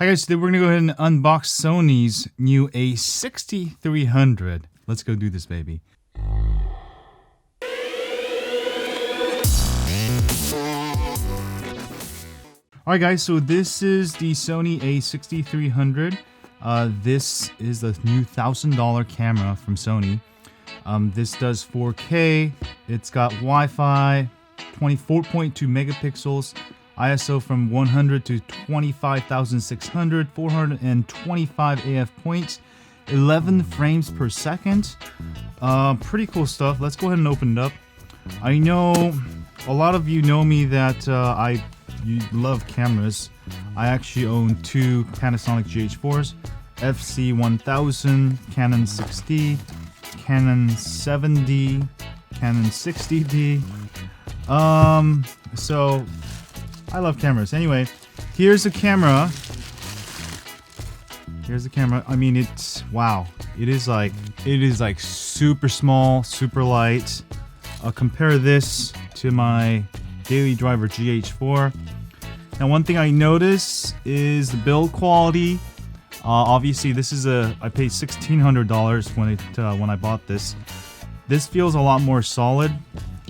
Hi guys, today we're gonna go ahead and unbox Sony's new A6300. Let's go do this, baby. Alright guys, so this is the Sony A6300. This is the new $1,000 camera from Sony. This does 4K. It's got Wi-Fi, 24.2 megapixels, ISO from 100 to 25,600, 425 AF points, 11 frames per second. Pretty cool stuff. Let's go ahead and open it up. I know a lot of you know me that you love cameras. I actually own two Panasonic GH4s, FC1000, Canon 6D, Canon 7D, Canon 60D. So I love cameras. Anyway, here's the camera. Here's the camera. I mean, it's wow. It is like super small, super light. Compare this to my daily driver GH4. Now, one thing I notice is the build quality. Obviously, this is I paid $1,600 when I bought this. This feels a lot more solid.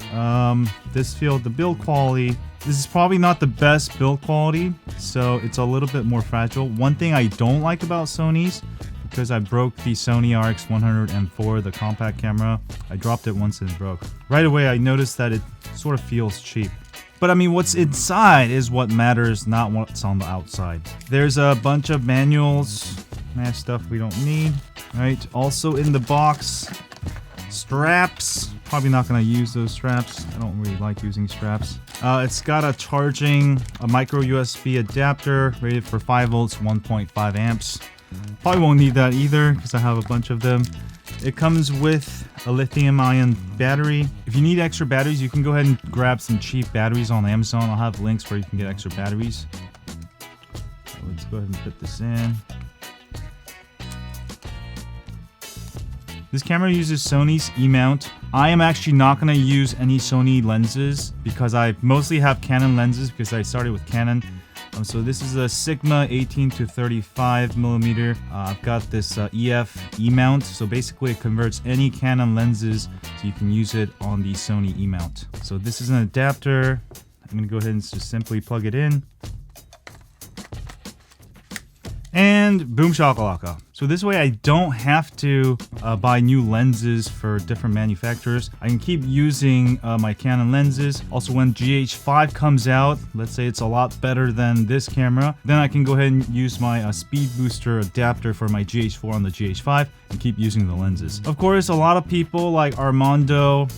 The build quality. This is probably not the best build quality, so it's a little bit more fragile. One thing I don't like about Sony's, because I broke the Sony RX104, the compact camera. I dropped it once and it broke. Right away, I noticed that it sort of feels cheap. But I mean, what's inside is what matters, not what's on the outside. There's a bunch of manuals, stuff we don't need. Right. Also in the box, straps. Probably not going to use those straps. I don't really like using straps. It's got a micro USB adapter rated for 5 volts, 1.5 amps. Probably won't need that either because I have a bunch of them. It comes with a lithium-ion battery. If you need extra batteries, you can go ahead and grab some cheap batteries on Amazon. I'll have links where you can get extra batteries. So let's go ahead and put this in. This camera uses Sony's E-mount. I am actually not going to use any Sony lenses because I mostly have Canon lenses because I started with Canon. So this is a Sigma 18 to 35 millimeter. I've got this EF E-mount. So basically it converts any Canon lenses so you can use it on the Sony E-mount. So this is an adapter. I'm going to go ahead and just simply plug it in. And boom shakalaka. So this way I don't have to buy new lenses for different manufacturers. I can keep using my Canon lenses. Also, when GH5 comes out, let's say it's a lot better than this camera, then I can go ahead and use my speed booster adapter for my GH4 on the GH5 and keep using the lenses. Of course, a lot of people like Armando,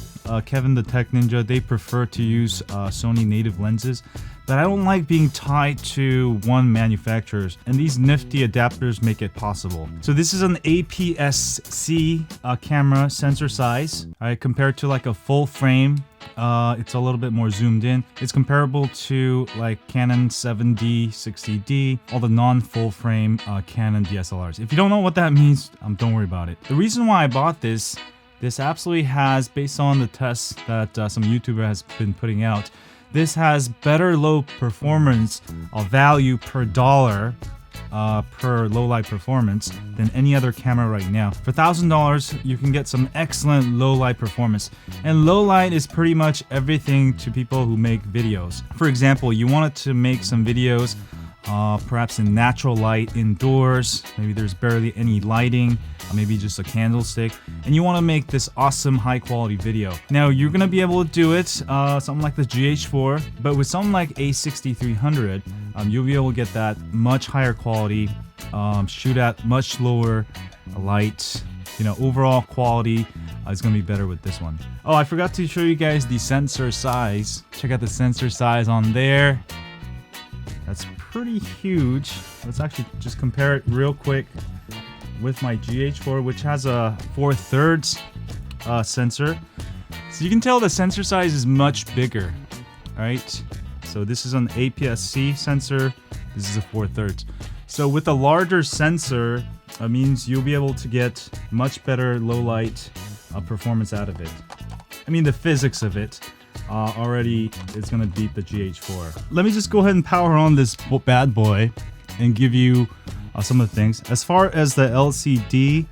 Kevin the Tech Ninja, they prefer to use Sony native lenses. But I don't like being tied to one manufacturer, and these nifty adapters make it possible. So this is an APS-C camera sensor size, right? Compared to like a full frame, it's a little bit more zoomed in. It's comparable to like Canon 7D, 60D, all the non-full frame Canon DSLRs. If you don't know what that means, don't worry about it. The reason why I bought this absolutely has, based on the tests that some YouTuber has been putting out, this has better low performance value per dollar per low light performance than any other camera right now. For $1,000, you can get some excellent low light performance. And low light is pretty much everything to people who make videos. For example, you wanted to make some videos perhaps in natural light indoors. Maybe there's barely any lighting, maybe just a candlestick, and you want to make this awesome high quality video. Now you're gonna be able to do it something like the GH4, but with something like A6300, you'll be able to get that much higher quality, shoot at much lower light. Overall quality is gonna be better with this one. Oh, I forgot to show you guys the sensor size. Check out the sensor size on there. That's pretty huge. Let's actually just compare it real quick with my GH4, which has a 4/3 sensor. So you can tell the sensor size is much bigger. Alright, so this is an APS-C sensor. This is a 4/3. So with a larger sensor, it means you'll be able to get much better low light performance out of it. I mean, the physics of it already is gonna beat the GH4. Let me just go ahead and power on this bad boy. and give you some of the things. As far as the LCD,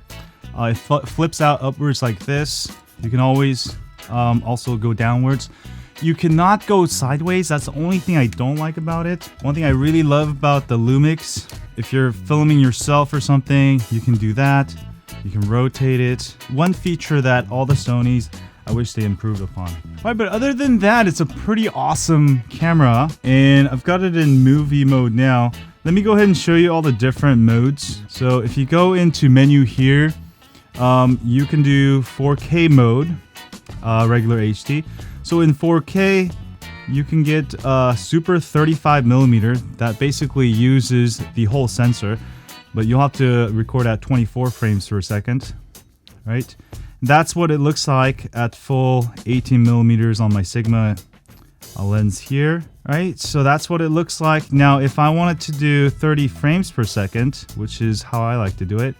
it flips out upwards like this. You can always also go downwards. You cannot go sideways. That's the only thing I don't like about it. One thing I really love about the Lumix, if you're filming yourself or something, you can do that. You can rotate it. One feature that all the Sonys, I wish they improved upon. Alright, but other than that, it's a pretty awesome camera, and I've got it in movie mode now. Let me go ahead and show you all the different modes. So if you go into menu here, you can do 4K mode, regular HD. So in 4K, you can get super 35mm that basically uses the whole sensor, but you'll have to record at 24 frames per second, right? That's what it looks like at full 18mm on my Sigma lens here, right? So that's what it looks like. Now, if I wanted to do 30 frames per second, which is how I like to do it,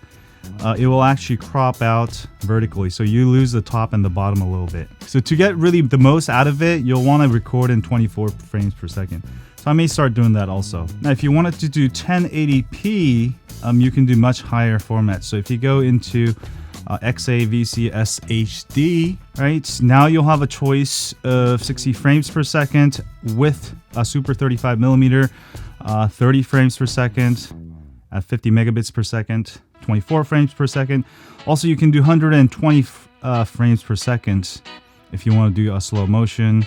it will actually crop out vertically. So you lose the top and the bottom a little bit. So to get really the most out of it, you'll want to record in 24 frames per second. So I may start doing that also. Now, if you wanted to do 1080p, you can do much higher formats. So if you go into XAVCS HD, right? Now you'll have a choice of 60 frames per second with a super 35mm, 30 frames per second at 50 megabits per second, 24 frames per second. Also, you can do 120 frames per second if you want to do a slow motion,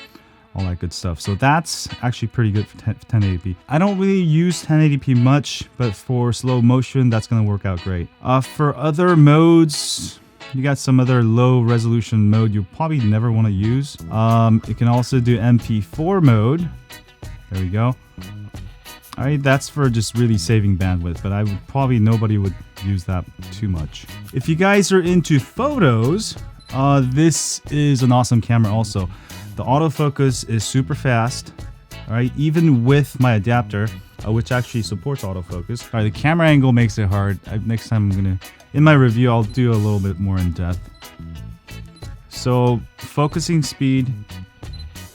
all that good stuff. So that's actually pretty good for 1080p. I don't really use 1080p much, but for slow motion, that's going to work out great. For other modes, you got some other low resolution mode you probably never want to use. You can also do MP4 mode. There we go. All right, that's for just really saving bandwidth, but nobody would use that too much. If you guys are into photos, this is an awesome camera also. The autofocus is super fast, all right, even with my adapter, which actually supports autofocus. All right, the camera angle makes it hard. Next time in my review, I'll do a little bit more in depth. So focusing speed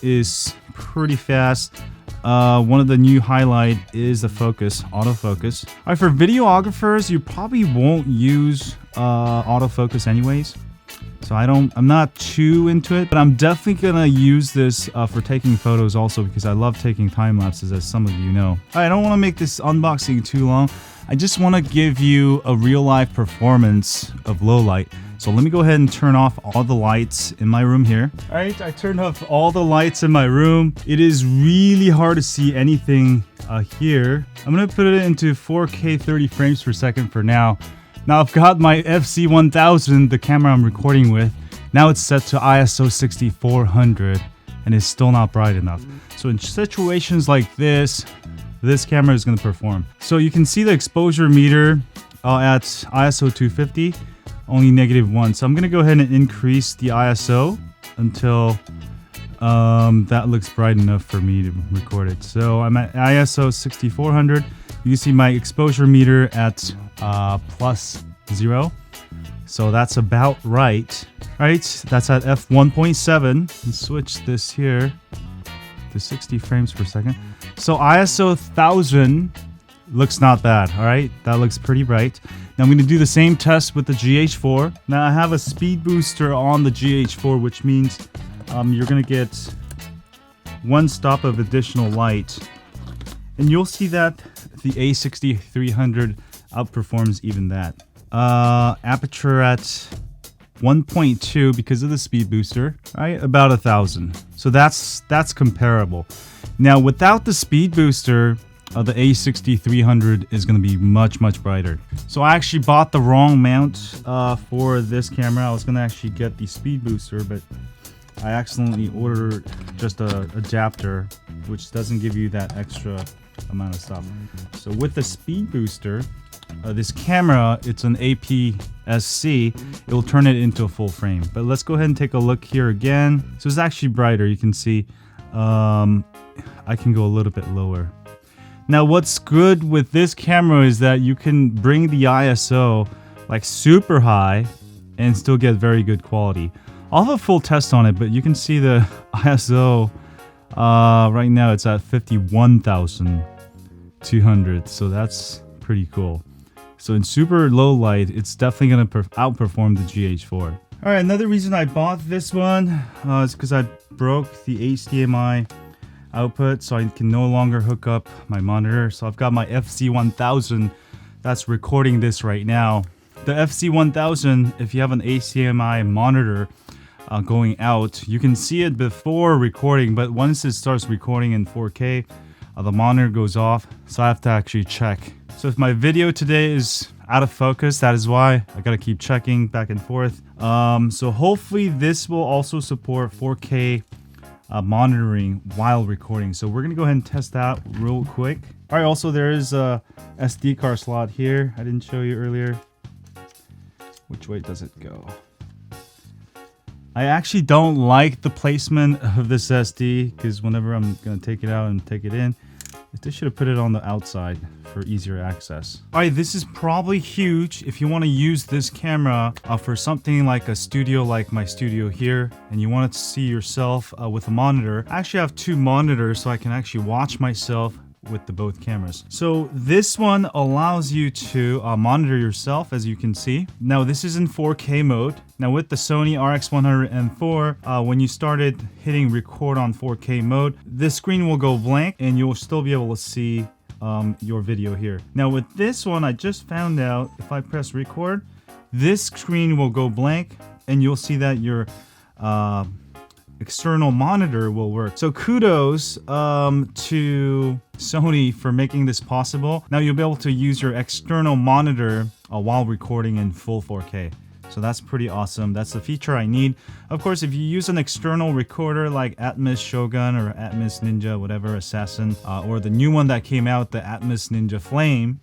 is pretty fast. One of the new highlight is the autofocus. All right, for videographers, you probably won't use autofocus anyways. So I'm not too into it, but I'm definitely gonna use this for taking photos also because I love taking time lapses, as some of you know. I don't want to make this unboxing too long. I just want to give you a real life performance of low light. So let me go ahead and turn off all the lights in my room here. All right, I turned off all the lights in my room. It is really hard to see anything here. I'm gonna put it into 4K 30 frames per second for now. Now I've got my FC1000, the camera I'm recording with. Now it's set to ISO 6400 and it's still not bright enough. So in situations like this camera is going to perform. So you can see the exposure meter at ISO 250, only -1. So I'm going to go ahead and increase the ISO until that looks bright enough for me to record it. So I'm at ISO 6400. You can see my exposure meter at +0. So that's about right. Right, that's at f1.7. Let's switch this here to 60 frames per second. So ISO 1000 looks not bad. All right, that looks pretty bright. Now I'm going to do the same test with the GH4. Now I have a speed booster on the GH4, which means you're going to get one stop of additional light. And you'll see that the A6300 outperforms even that. Aperture at 1.2 because of the speed booster, right? About 1000. So that's comparable. Now without the speed booster, the A6300 is going to be much brighter. So I actually bought the wrong mount for this camera. I was going to actually get the speed booster, but I accidentally ordered just a adapter, which doesn't give you that extra amount of stuff. So with the speed booster, this camera, it's an APS-C, it will turn it into a full frame. But let's go ahead and take a look here again. So it's actually brighter. You can see I can go a little bit lower. Now what's good with this camera is that you can bring the ISO like super high and still get very good quality. I'll have a full test on it, but you can see the ISO right now it's at 51,000. 200, so that's pretty cool. So in super low light, it's definitely going to outperform the GH4. All right, another reason I bought this one is because I broke the HDMI output, so I can no longer hook up my monitor. So I've got my FC1000 that's recording this right now. The FC1000, if you have an HDMI monitor going out, you can see it before recording, but once it starts recording in 4K, the monitor goes off, so I have to actually check. So if my video today is out of focus, that is why. I gotta keep checking back and forth. So hopefully this will also support 4K monitoring while recording. So we're gonna go ahead and test that real quick. All right, also there is a SD card slot here. I didn't show you earlier. Which way does it go? I actually don't like the placement of this SD because whenever I'm gonna take it out and take it in, they should have put it on the outside for easier access. All right, this is probably huge if you want to use this camera for something like a studio, like my studio here, and you want to see yourself with a monitor. I actually have two monitors, so I can actually watch myself with the both cameras. So this one allows you to monitor yourself, as you can see. Now this is in 4K mode. Now with the Sony RX104, when you started hitting record on 4K mode, this screen will go blank and you'll still be able to see your video here. Now with this one, I just found out if I press record, this screen will go blank and you'll see that your external monitor will work. So kudos to Sony for making this possible. Now you'll be able to use your external monitor while recording in full 4K. So that's pretty awesome. That's the feature I need. Of course, if you use an external recorder like Atmos Shogun or Atmos Ninja, whatever, Assassin, or the new one that came out, the Atmos Ninja Flame,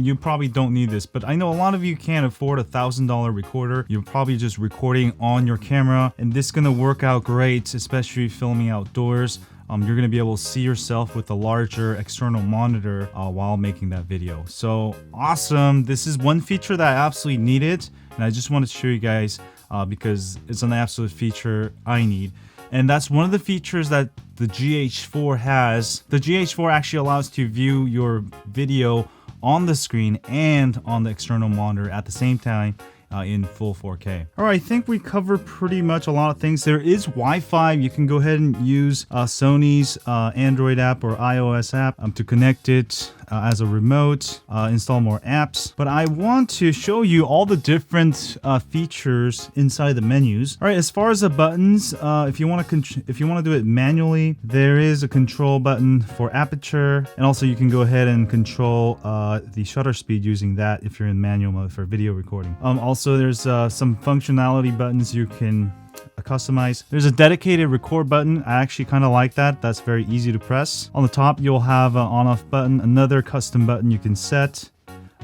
you probably don't need this. But I know a lot of you can't afford a $1,000 recorder. You're probably just recording on your camera, and this is gonna work out great, especially filming outdoors. You're going to be able to see yourself with a larger external monitor while making that video. So awesome. This is one feature that I absolutely needed, and I just wanted to show you guys because it's an absolute feature I need. And that's one of the features that the GH4 has. The GH4 actually allows to view your video on the screen and on the external monitor at the same time. In full 4K. All right, I think we covered pretty much a lot of things. There is Wi-Fi. You can go ahead and use Sony's Android app or iOS app to connect it as a remote, install more apps. But I want to show you all the different features inside the menus. All right, as far as the buttons, if you want to do it manually, there is a control button for aperture, and also you can go ahead and control the shutter speed using that if you're in manual mode for video recording. Also, there's some functionality buttons you can customize. There's a dedicated record button. I actually kind of like that. That's very easy to press. On the top, you'll have an on-off button, another custom button you can set.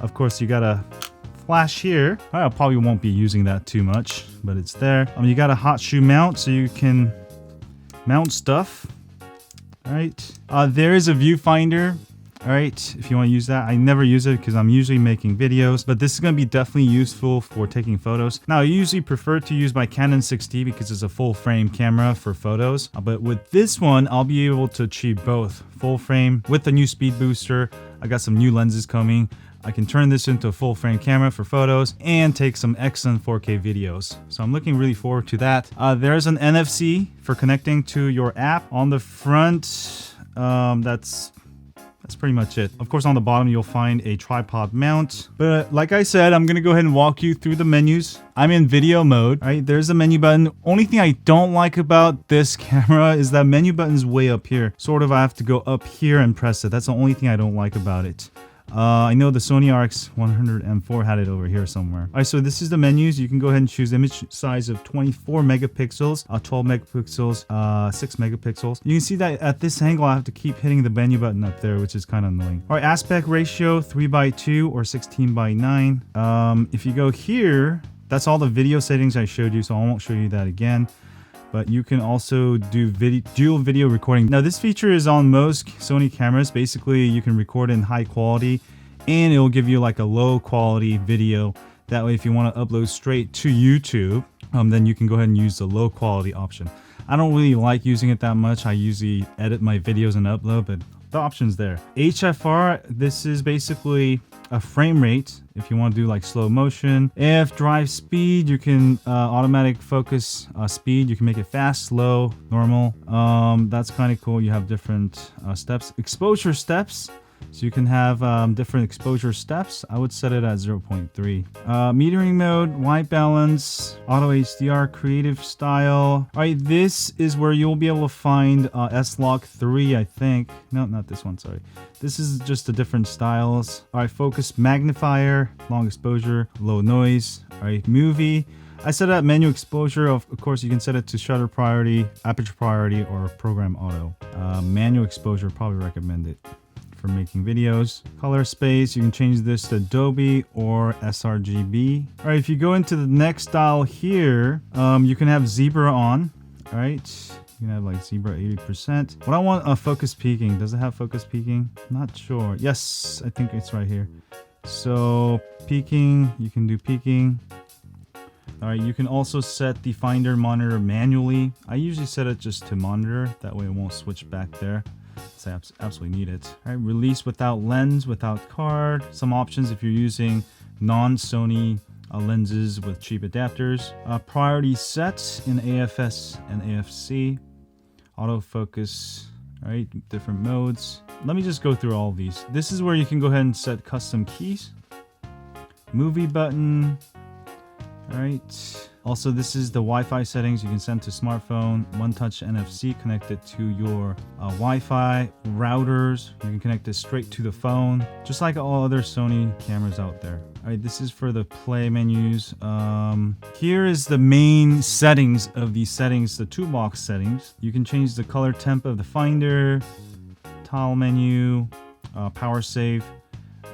Of course, you got a flash here. I probably won't be using that too much, but it's there. You got a hot shoe mount, so you can mount stuff. All right. There is a viewfinder. All right, if you want to use that. I never use it because I'm usually making videos, but this is going to be definitely useful for taking photos. Now, I usually prefer to use my Canon 6D because it's a full frame camera for photos, but with this one, I'll be able to achieve both. Full frame with the new speed booster. I got some new lenses coming. I can turn this into a full frame camera for photos and take some excellent 4K videos. So I'm looking really forward to that. There's an NFC for connecting to your app. On the front, that's pretty much it. Of course, on the bottom, you'll find a tripod mount. But like I said, I'm gonna go ahead and walk you through the menus. I'm in video mode, right? There's a menu button. Only thing I don't like about this camera is that menu button's way up here. Sort of, I have to go up here and press it. That's the only thing I don't like about it. I know the Sony RX104 had it over here somewhere. All right, so this is the menus. You can go ahead and choose image size of 24 megapixels, 12 megapixels, 6 megapixels. You can see that at this angle, I have to keep hitting the menu button up there, which is kind of annoying. All right, aspect ratio 3:2 or 16:9. If you go here, that's all the video settings I showed you, so I won't show you that again. But you can also do dual video recording. Now this feature is on most Sony cameras. Basically, you can record in high quality and it will give you like a low quality video. That way, if you want to upload straight to YouTube, then you can go ahead and use the low quality option. I don't really like using it that much. I usually edit my videos and upload, but the options there. HFR, this is basically a frame rate if you want to do like slow motion. If drive speed, you can automatic focus speed. You can make it fast, slow, normal. That's kind of cool. You have different steps. Exposure steps. So you can have different exposure steps. I would set it at 0.3. Metering mode, white balance, auto HDR, creative style. All right, this is where you'll be able to find S-Log 3, I think. No, not this one, sorry. This is just the different styles. All right, focus magnifier, long exposure, low noise. All right, movie. I set it at menu exposure. Of course, you can set it to shutter priority, aperture priority, or program auto. Manual exposure, probably recommend it for making videos. Color space, you can change this to Adobe or sRGB. All right, if you go into the next style here, you can have zebra on. All right, you can have like zebra 80%. What I want, focus peaking. Does it have focus peaking? Not sure. Yes, I think it's right here. So peaking, you can do peaking. All right, you can also set the finder monitor manually. I usually set it just to monitor. That way it won't switch back there. I absolutely need it. All right, release without lens, without card. Some options if you're using non-Sony lenses with cheap adapters. Priority sets in AFS and AFC. Autofocus. All right, different modes. Let me just go through all of these. This is where you can go ahead and set custom keys. Movie button. All right. Also, this is the Wi-Fi settings. You can send to smartphone, one-touch NFC connected to your Wi-Fi routers. You can connect this straight to the phone, just like all other Sony cameras out there. All right, this is for the play menus. Here is the main settings of these settings, the toolbox settings. You can change the color temp of the finder, tile menu, power save.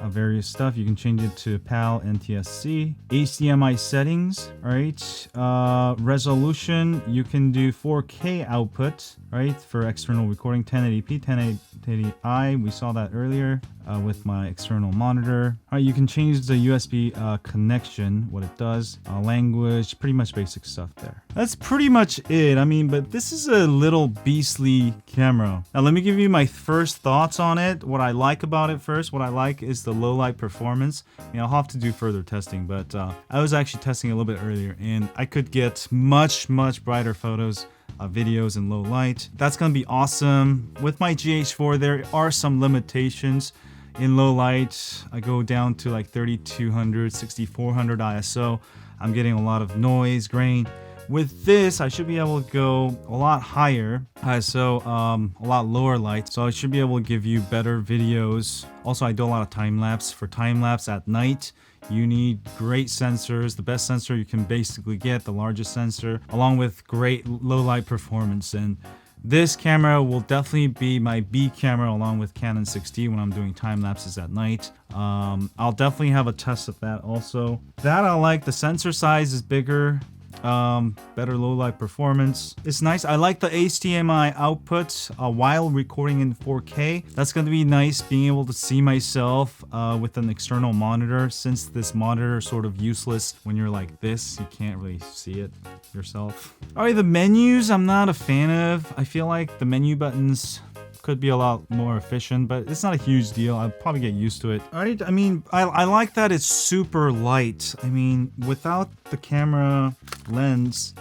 Various stuff. You can change it to PAL, NTSC. HDMI settings, all right. Resolution, you can do 4K output, right, for external recording, 1080p, 1080i. We saw that earlier with my external monitor. All right, you can change the USB connection, what it does, language, pretty much basic stuff there. That's pretty much it. I mean, but this is a little beastly camera. Now, let me give you my first thoughts on it. What I like about it first, what I like is the low light performance. You know, I'll have to do further testing, but I was actually testing a little bit earlier and I could get much brighter photos, videos in low light. That's gonna be awesome. With my GH4, there are some limitations in low light. I go down to like 3200, 6400 ISO. I'm getting a lot of noise, grain. With this, I should be able to go a lot higher, so a lot lower light, so I should be able to give you better videos. Also, I do a lot of time lapse. For time lapse at night, you need great sensors, the best sensor you can basically get, the largest sensor, along with great low light performance. And this camera will definitely be my B camera along with Canon 6D when I'm doing time lapses at night. I'll definitely have a test of that also. That I like. The sensor size is bigger. Better low light performance. It's nice. I like the HDMI output while recording in 4K. That's going to be nice being able to see myself with an external monitor, since this monitor is sort of useless when you're like this. You can't really see it yourself. Alright, the menus I'm not a fan of. I feel like the menu buttons could be a lot more efficient, but it's not a huge deal. I'll probably get used to it. All right, I mean, I like that it's super light. I mean, without the camera lens,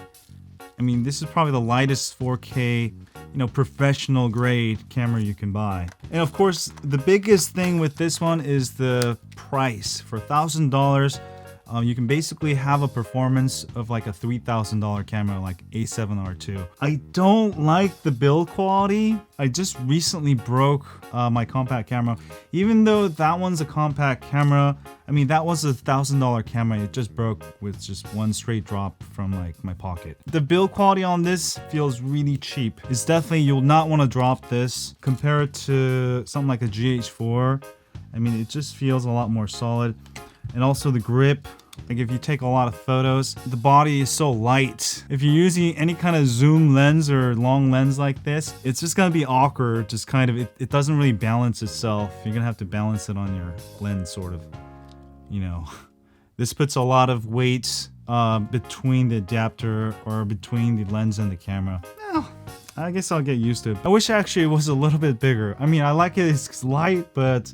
I mean, this is probably the lightest 4K, you know, professional grade camera you can buy. And of course, the biggest thing with this one is the price. For $1,000, you can basically have a performance of like a $3,000 camera like A7R2. I don't like the build quality. I just recently broke my compact camera. Even though that one's a compact camera, I mean, that was a $1,000 camera. It just broke with just one straight drop from like my pocket. The build quality on this feels really cheap. It's definitely, you'll not want to drop this. Compare it to something like a GH4. I mean, it just feels a lot more solid. And also the grip, like if you take a lot of photos, the body is so light. If you're using any kind of zoom lens or long lens like this, it's just gonna be awkward. Just kind of, it doesn't really balance itself. You're gonna have to balance it on your lens, sort of, you know. This puts a lot of weight between the adapter or between the lens and the camera. Well, I guess I'll get used to it. I wish actually it was a little bit bigger. I mean, I like it, it's light, but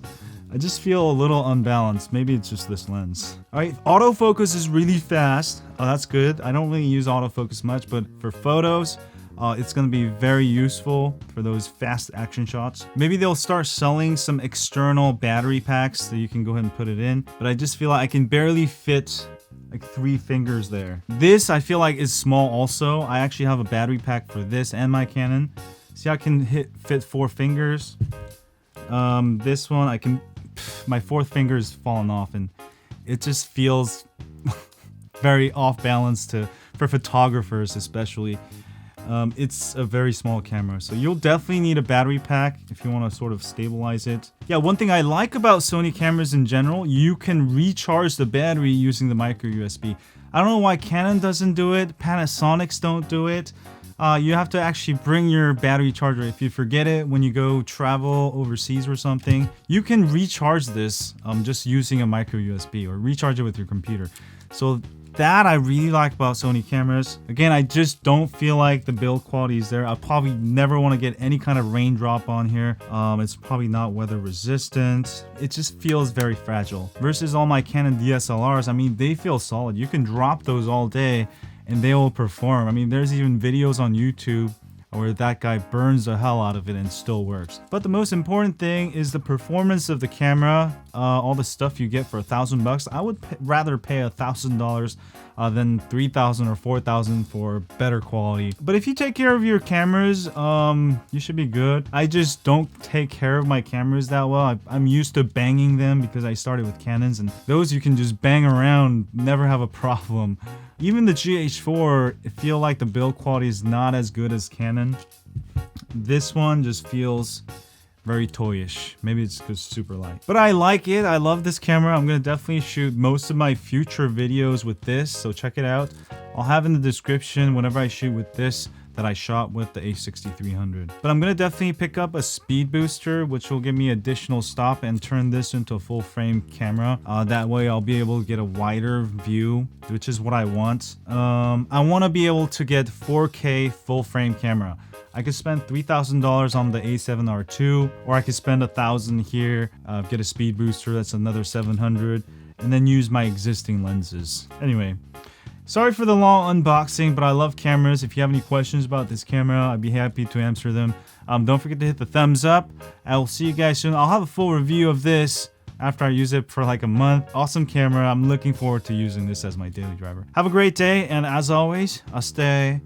I just feel a little unbalanced. Maybe it's just this lens. Alright, autofocus is really fast. Oh, that's good. I don't really use autofocus much, but for photos, it's going to be very useful for those fast action shots. Maybe they'll start selling some external battery packs that you can go ahead and put it in, but I just feel like I can barely fit like 3 fingers there. This I feel like is small also. I actually have a battery pack for this and my Canon. See, I can fit 4 fingers. This one I can, my 4th finger is falling off and it just feels very off balance for photographers especially. It's a very small camera, so you'll definitely need a battery pack if you want to sort of stabilize it. Yeah, one thing I like about Sony cameras in general, you can recharge the battery using the micro USB. I don't know why Canon doesn't do it, Panasonics don't do it. You have to actually bring your battery charger. If you forget it when you go travel overseas or something, you can recharge this just using a micro USB or recharge it with your computer. So that I really like about Sony cameras. Again, I just don't feel like the build quality is there. I probably never want to get any kind of raindrop on here. It's probably not weather resistant. It just feels very fragile. Versus all my Canon DSLRs, I mean, they feel solid. You can drop those all day and they will perform. I mean, there's even videos on YouTube where that guy burns the hell out of it and still works. But the most important thing is the performance of the camera. All the stuff you get for $1,000. I would rather pay $1,000 than $3,000 or $4,000 for better quality. But if you take care of your cameras, you should be good. I just don't take care of my cameras that well. I'm used to banging them because I started with Canons, and those you can just bang around, never have a problem. Even the GH4, I feel like the build quality is not as good as Canon. This one just feels very toyish. Maybe it's because it's super light. But I like it. I love this camera. I'm going to definitely shoot most of my future videos with this, so check it out. I'll have in the description whenever I shoot with this that I shot with the A6300. But I'm going to definitely pick up a speed booster, which will give me additional stop and turn this into a full frame camera. That way I'll be able to get a wider view, which is what I want. I want to be able to get 4K full frame camera. I could spend $3,000 on the A7R II, or I could spend $1,000 here, get a speed booster, that's another $700, and then use my existing lenses. Anyway, sorry for the long unboxing, but I love cameras. If you have any questions about this camera, I'd be happy to answer them. Don't forget to hit the thumbs up. I will see you guys soon. I'll have a full review of this after I use it for like a month. Awesome camera. I'm looking forward to using this as my daily driver. Have a great day, and as always, I'll stay